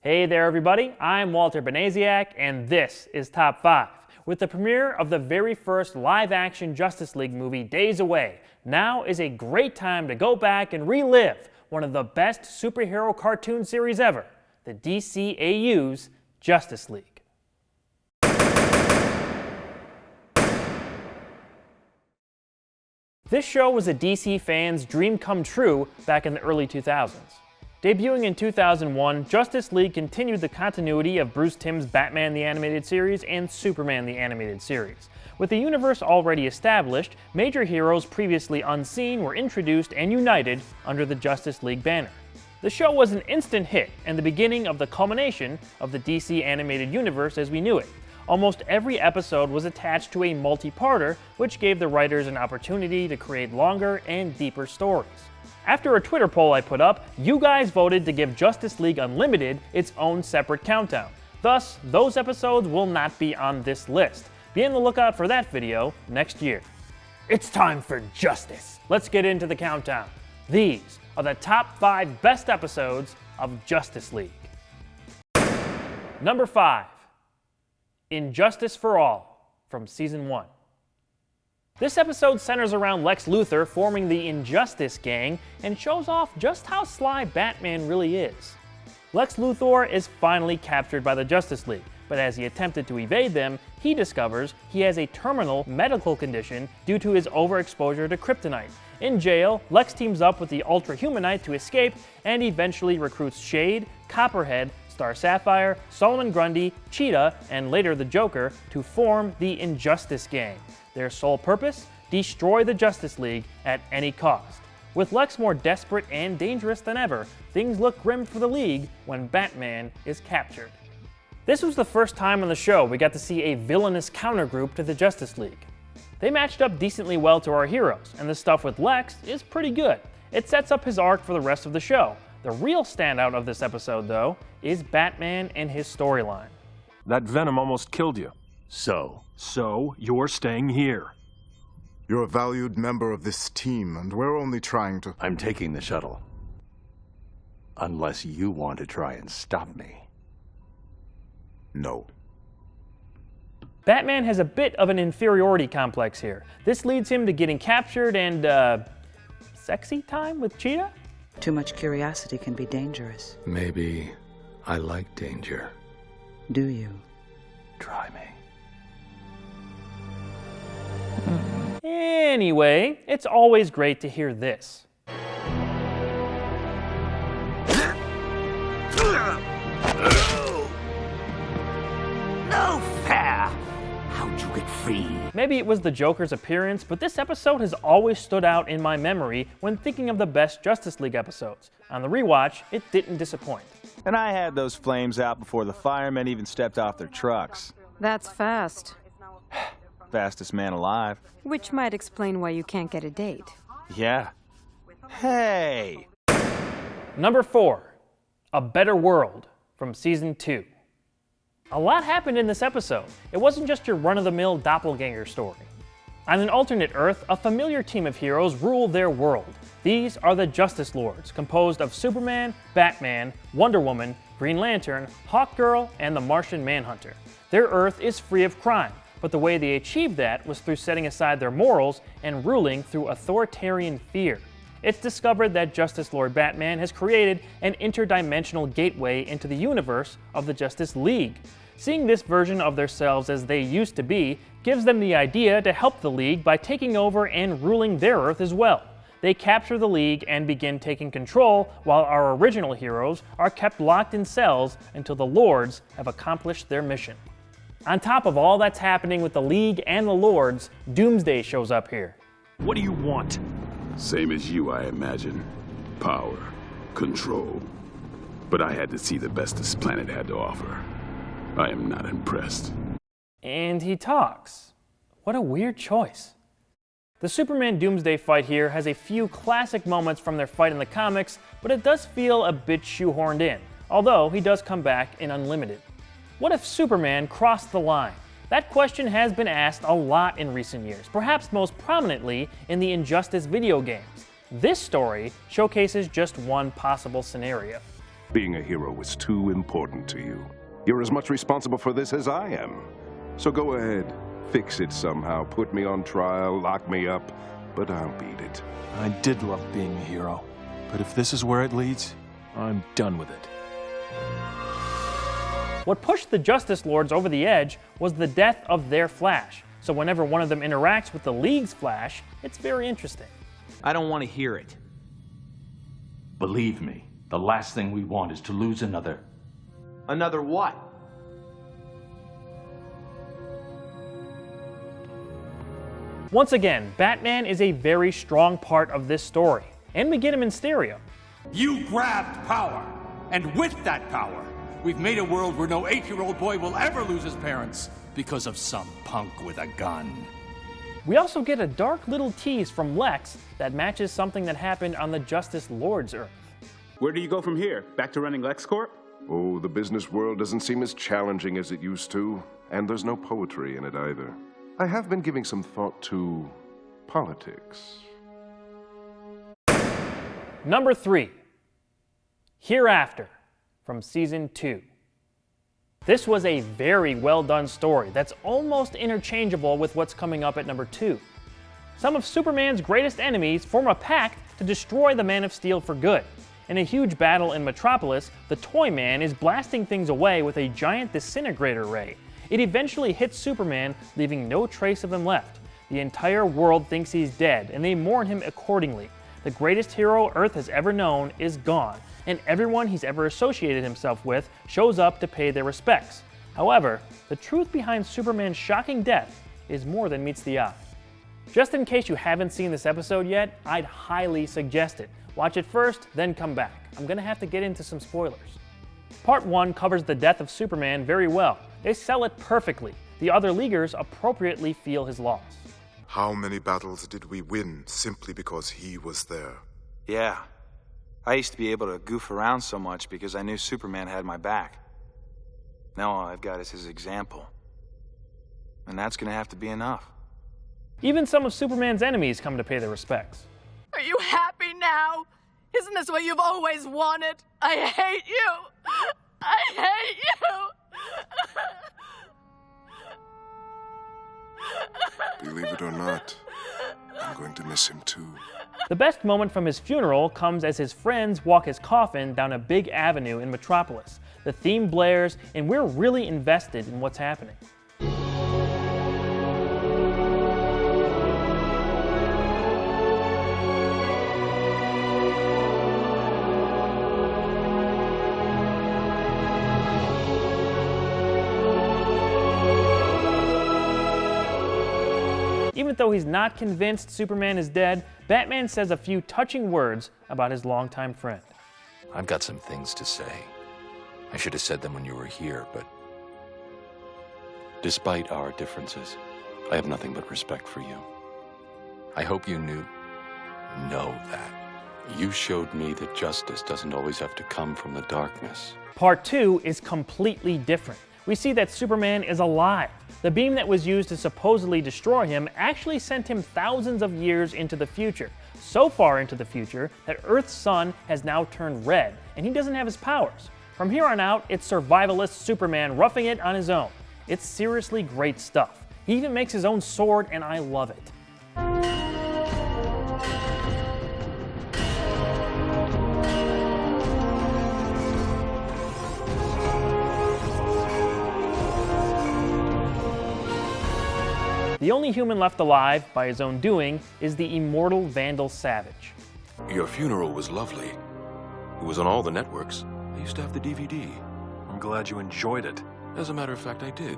Hey there everybody, I'm Walter Benasiak, and this is Top 5. With the premiere of the very first live-action Justice League movie days away, now is a great time to go back and relive one of the best superhero cartoon series ever, the DCAU's Justice League. This show was a DC fan's dream come true back in the early 2000s. Debuting in 2001, Justice League continued the continuity of Bruce Timm's Batman the Animated Series and Superman the Animated Series. With the universe already established, major heroes previously unseen were introduced and united under the Justice League banner. The show was an instant hit and the beginning of the culmination of the DC animated universe as we knew it. Almost every episode was attached to a multi-parter, which gave the writers an opportunity to create longer and deeper stories. After a Twitter poll I put up, you guys voted to give Justice League Unlimited its own separate countdown. Thus, those episodes will not be on this list. Be on the lookout for that video next year. It's time for justice. Let's get into the countdown. These are the top 5 best episodes of Justice League. Number 5. Injustice for All, from Season 1. This episode centers around Lex Luthor forming the Injustice Gang and shows off just how sly Batman really is. Lex Luthor is finally captured by the Justice League, but as he attempted to evade them, he discovers he has a terminal medical condition due to his overexposure to kryptonite. In jail, Lex teams up with the Ultra Humanite to escape and eventually recruits Shade, Copperhead, Star Sapphire, Solomon Grundy, Cheetah, and later the Joker to form the Injustice Gang. Their sole purpose? Destroy the Justice League at any cost. With Lex more desperate and dangerous than ever, things look grim for the League when Batman is captured. This was the first time on the show we got to see a villainous countergroup to the Justice League. They matched up decently well to our heroes, and the stuff with Lex is pretty good. It sets up his arc for the rest of the show. The real standout of this episode, though, is Batman and his storyline. That venom almost killed you. So You're staying here. You're a valued member of this team, and we're only trying to... I'm taking the shuttle. Unless you want to try and stop me. No. Batman has a bit of an inferiority complex here. This leads him to getting captured and, sexy time with Cheetah? Too much curiosity can be dangerous. Maybe I like danger. Do you? Try me. Anyway, it's always great to hear this. No fair! How'd you get free? Maybe it was the Joker's appearance, but this episode has always stood out in my memory when thinking of the best Justice League episodes. On the rewatch, it didn't disappoint. And I had those flames out before the firemen even stepped off their trucks. That's fast. Fastest man alive. Which might explain why you can't get a date. Yeah. Hey! Number 4. A Better World, from Season 2. A lot happened in this episode. It wasn't just your run-of-the-mill doppelganger story. On an alternate Earth, a familiar team of heroes rule their world. These are the Justice Lords, composed of Superman, Batman, Wonder Woman, Green Lantern, Hawkgirl, and the Martian Manhunter. Their Earth is free of crime, but the way they achieved that was through setting aside their morals and ruling through authoritarian fear. It's discovered that Justice Lord Batman has created an interdimensional gateway into the universe of the Justice League. Seeing this version of themselves as they used to be gives them the idea to help the League by taking over and ruling their Earth as well. They capture the League and begin taking control, while our original heroes are kept locked in cells until the Lords have accomplished their mission. On top of all that's happening with the League and the Lords, Doomsday shows up here. What do you want? Same as you, I imagine. Power, control. But I had to see the best this planet had to offer. I am not impressed. And he talks. What a weird choice. The Superman Doomsday fight here has a few classic moments from their fight in the comics, but it does feel a bit shoehorned in, although he does come back in Unlimited. What if Superman crossed the line? That question has been asked a lot in recent years, perhaps most prominently in the Injustice video games. This story showcases just one possible scenario. Being a hero is too important to you. You're as much responsible for this as I am. So go ahead, fix it somehow, put me on trial, lock me up, but I'll beat it. I did love being a hero, but if this is where it leads, I'm done with it. What pushed the Justice Lords over the edge was the death of their Flash. So whenever one of them interacts with the League's Flash, it's very interesting. I don't want to hear it. Believe me, the last thing we want is to lose another. Another what? Once again, Batman is a very strong part of this story, and we get him in stereo. You grabbed power, and with that power, we've made a world where no 8-year-old boy will ever lose his parents because of some punk with a gun. We also get a dark little tease from Lex that matches something that happened on the Justice Lord's Earth. Where do you go from here? Back to running LexCorp? Oh, the business world doesn't seem as challenging as it used to, and there's no poetry in it either. I have been giving some thought to politics. Number 3, Hereafter, from Season 2. This was a very well done story that's almost interchangeable with what's coming up at number 2. Some of Superman's greatest enemies form a pact to destroy the Man of Steel for good. In a huge battle in Metropolis, the Toyman is blasting things away with a giant disintegrator ray. It eventually hits Superman, leaving no trace of him left. The entire world thinks he's dead, and they mourn him accordingly. The greatest hero Earth has ever known is gone, and everyone he's ever associated himself with shows up to pay their respects. However, the truth behind Superman's shocking death is more than meets the eye. Just in case you haven't seen this episode yet, I'd highly suggest it. Watch it first, then come back. I'm gonna have to get into some spoilers. Part 1 covers the death of Superman very well. They sell it perfectly. The other Leaguers appropriately feel his loss. How many battles did we win simply because he was there? Yeah. I used to be able to goof around so much because I knew Superman had my back. Now all I've got is his example. And that's gonna have to be enough. Even some of Superman's enemies come to pay their respects. Are you happy now? Isn't this what you've always wanted? I hate you! I hate you! Believe it or not, I'm going to miss him too. The best moment from his funeral comes as his friends walk his coffin down a big avenue in Metropolis. The theme blares, and we're really invested in what's happening. Even though he's not convinced Superman is dead, Batman says a few touching words about his longtime friend. I've got some things to say. I should have said them when you were here, but despite our differences, I have nothing but respect for you. I hope you know that. You showed me that justice doesn't always have to come from the darkness. Part 2 is completely different. We see that Superman is alive. The beam that was used to supposedly destroy him actually sent him thousands of years into the future. So far into the future that Earth's sun has now turned red, and he doesn't have his powers. From here on out, it's survivalist Superman roughing it on his own. It's seriously great stuff. He even makes his own sword, and I love it. The only human left alive, by his own doing, is the immortal Vandal Savage. Your funeral was lovely. It was on all the networks. I used to have the DVD. I'm glad you enjoyed it. As a matter of fact, I did.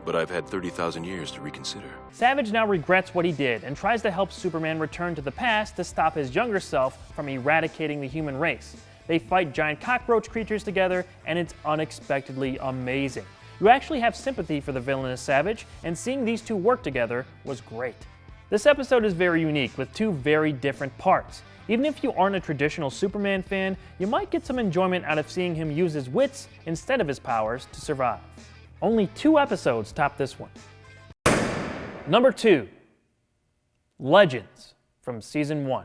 But I've had 30,000 years to reconsider. Savage now regrets what he did and tries to help Superman return to the past to stop his younger self from eradicating the human race. They fight giant cockroach creatures together, and it's unexpectedly amazing. You actually have sympathy for the villainous Savage, and seeing these two work together was great. This episode is very unique, with two very different parts. Even if you aren't a traditional Superman fan, you might get some enjoyment out of seeing him use his wits instead of his powers to survive. Only 2 episodes top this one. Number 2, Legends, from Season 1.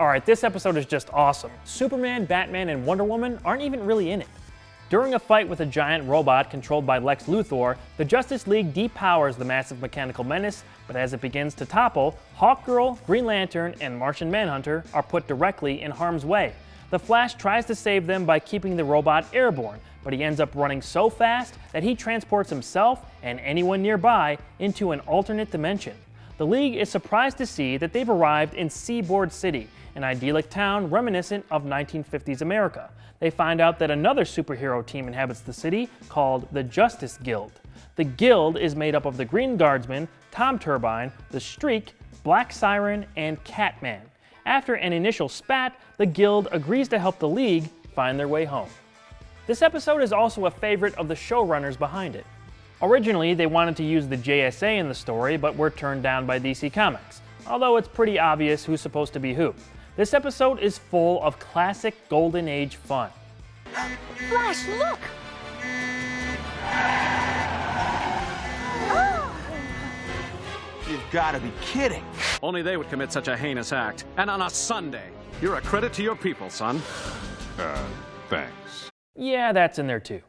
Alright, this episode is just awesome. Superman, Batman, and Wonder Woman aren't even really in it. During a fight with a giant robot controlled by Lex Luthor, the Justice League depowers the massive mechanical menace, but as it begins to topple, Hawkgirl, Green Lantern, and Martian Manhunter are put directly in harm's way. The Flash tries to save them by keeping the robot airborne, but he ends up running so fast that he transports himself and anyone nearby into an alternate dimension. The League is surprised to see that they've arrived in Seaboard City, an idyllic town reminiscent of 1950s America. They find out that another superhero team inhabits the city called the Justice Guild. The Guild is made up of the Green Guardsman, Tom Turbine, the Streak, Black Siren, and Catman. After an initial spat, the Guild agrees to help the League find their way home. This episode is also a favorite of the showrunners behind it. Originally, they wanted to use the JSA in the story, but were turned down by DC Comics, although it's pretty obvious who's supposed to be who. This episode is full of classic Golden Age fun. Flash, look! You've got to be kidding. Only they would commit such a heinous act. And on a Sunday. You're a credit to your people, son. Thanks. Yeah, that's in there too.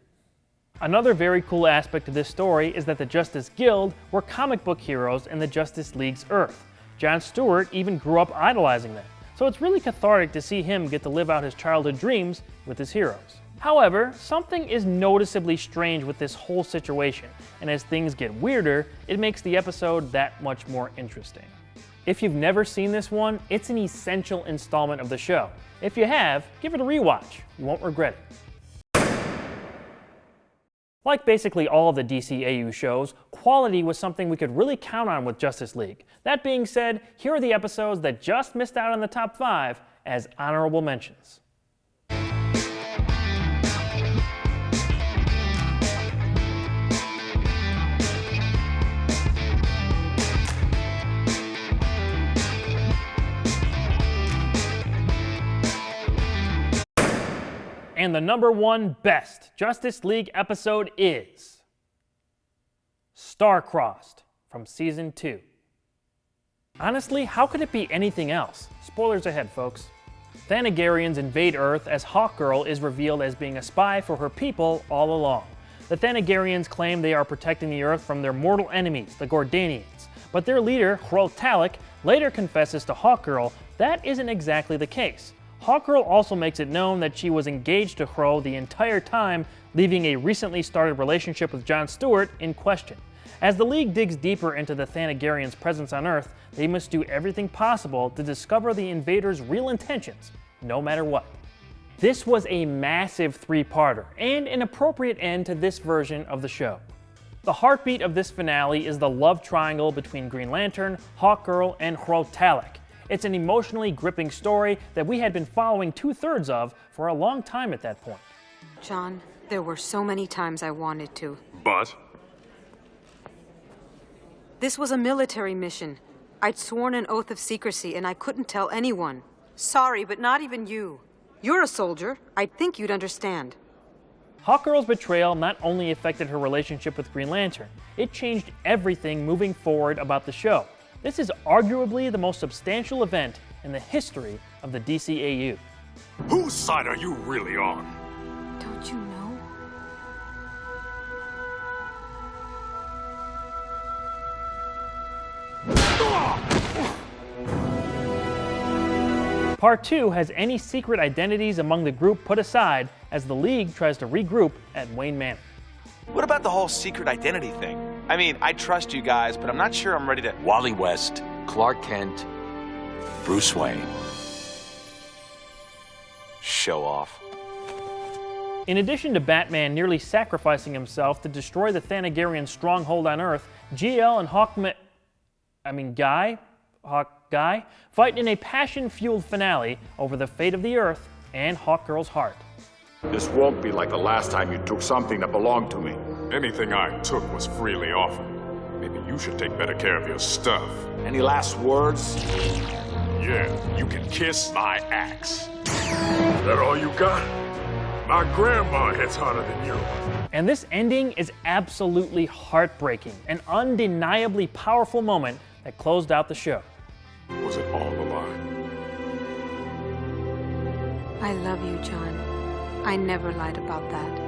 Another very cool aspect of this story is that the Justice Guild were comic book heroes in the Justice League's Earth. Jon Stewart even grew up idolizing them, so it's really cathartic to see him get to live out his childhood dreams with his heroes. However, something is noticeably strange with this whole situation, and as things get weirder, it makes the episode that much more interesting. If you've never seen this one, it's an essential installment of the show. If you have, give it a rewatch. You won't regret it. Like basically all of the DCAU shows, quality was something we could really count on with Justice League. That being said, here are the episodes that just missed out on the top 5 as honorable mentions. And the number 1 best Justice League episode is Star-Crossed from Season 2. Honestly, how could it be anything else? Spoilers ahead, folks. Thanagarians invade Earth as Hawkgirl is revealed as being a spy for her people all along. The Thanagarians claim they are protecting the Earth from their mortal enemies, the Gordanians. But their leader, Hroltalik, later confesses to Hawkgirl that isn't exactly the case. Hawkgirl also makes it known that she was engaged to Hro the entire time, leaving a recently started relationship with Jon Stewart in question. As the League digs deeper into the Thanagarians' presence on Earth, they must do everything possible to discover the invaders' real intentions, no matter what. This was a massive 3-parter, and an appropriate end to this version of the show. The heartbeat of this finale is the love triangle between Green Lantern, Hawkgirl, and Hroltalik. It's an emotionally gripping story that we had been following 2/3 of for a long time at that point. John, there were so many times I wanted to. But? This was a military mission. I'd sworn an oath of secrecy and I couldn't tell anyone. Sorry, but not even you. You're a soldier. I'd think you'd understand. Hawkgirl's betrayal not only affected her relationship with Green Lantern, it changed everything moving forward about the show. This is arguably the most substantial event in the history of the DCAU. Whose side are you really on? Don't you know? Part 2 has any secret identities among the group put aside as the League tries to regroup at Wayne Manor. What about the whole secret identity thing? I mean, I trust you guys, but I'm not sure I'm ready to... Wally West, Clark Kent, Bruce Wayne. Show off. In addition to Batman nearly sacrificing himself to destroy the Thanagarian stronghold on Earth, GL and Guy fight in a passion-fueled finale over the fate of the Earth and Hawkgirl's heart. This won't be like the last time you took something that belonged to me. Anything I took was freely offered. Maybe you should take better care of your stuff. Any last words? Yeah, you can kiss my axe. Is that all you got? My grandma hits harder than you. And this ending is absolutely heartbreaking, an undeniably powerful moment that closed out the show. Was it all a lie? I love you, John. I never lied about that.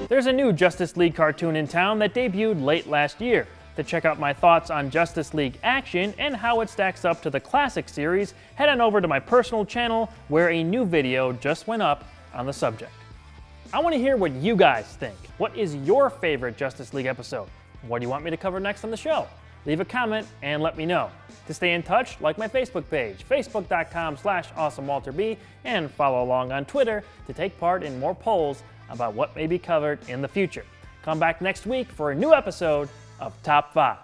There's a new Justice League cartoon in town that debuted late last year. To check out my thoughts on Justice League Action and how it stacks up to the classic series, head on over to my personal channel where a new video just went up on the subject. I want to hear what you guys think. What is your favorite Justice League episode? What do you want me to cover next on the show? Leave a comment and let me know. To stay in touch, like my Facebook page, facebook.com/AwesomeWalterB, and follow along on Twitter to take part in more polls about what may be covered in the future. Come back next week for a new episode of Top 5.